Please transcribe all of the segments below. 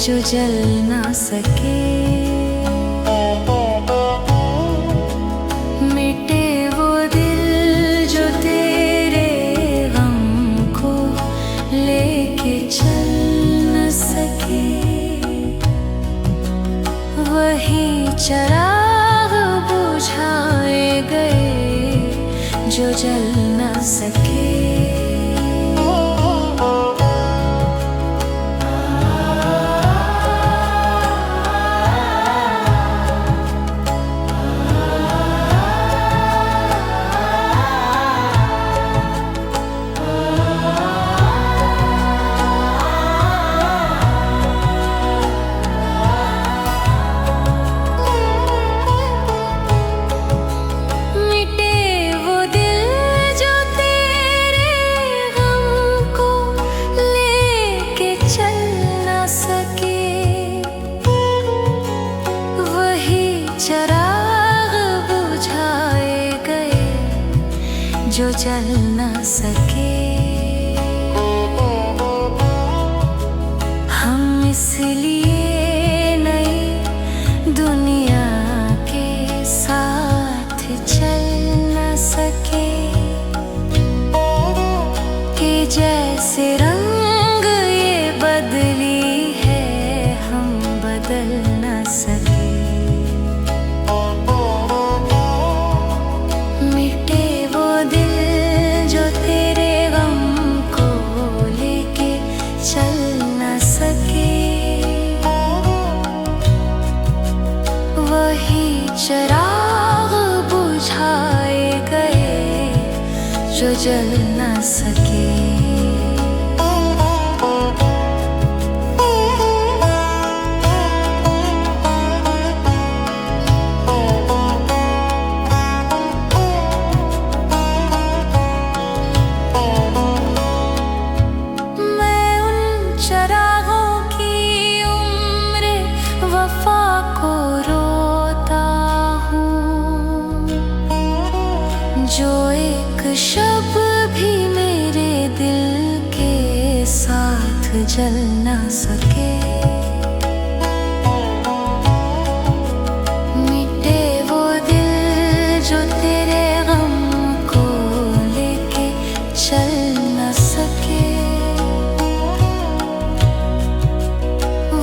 जो जल ना सके। मिटे वो दिल जो तेरे गम को लेके चल न सके। वही चिराग बुझाए गए जो जल न सके। चिराग बुझाए गए जो जल न सके। हम इसलिए नई दुनिया के साथ चल न सके कि जैसे रंग ये बदली है हम बदल न सके। वही चिराग बुझाए गए जो जल न सके। मैं उन चिरागों की उम्र वफा को जो एक शब भी मेरे दिल के साथ जल न सके। मिटे वो दिल जो तेरे गम को लेके चल न सके।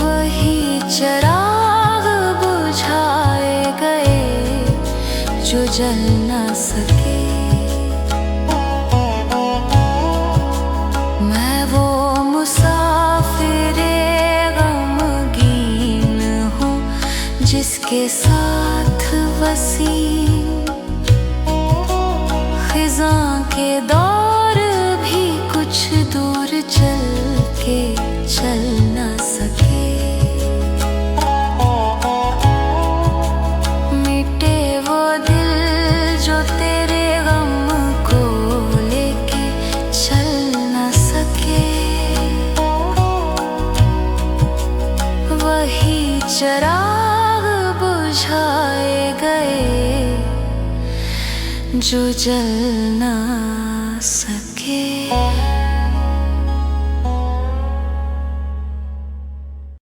वही चिराग बुझाए गए जो जल न सके। मैं वो मुसाफिरे गमगीन हूँ जिसके साथ वसीम खिज़ां के दौर भी कुछ दूर चल के चल न सके। चिराग बुझाए गए जो जल ना सके।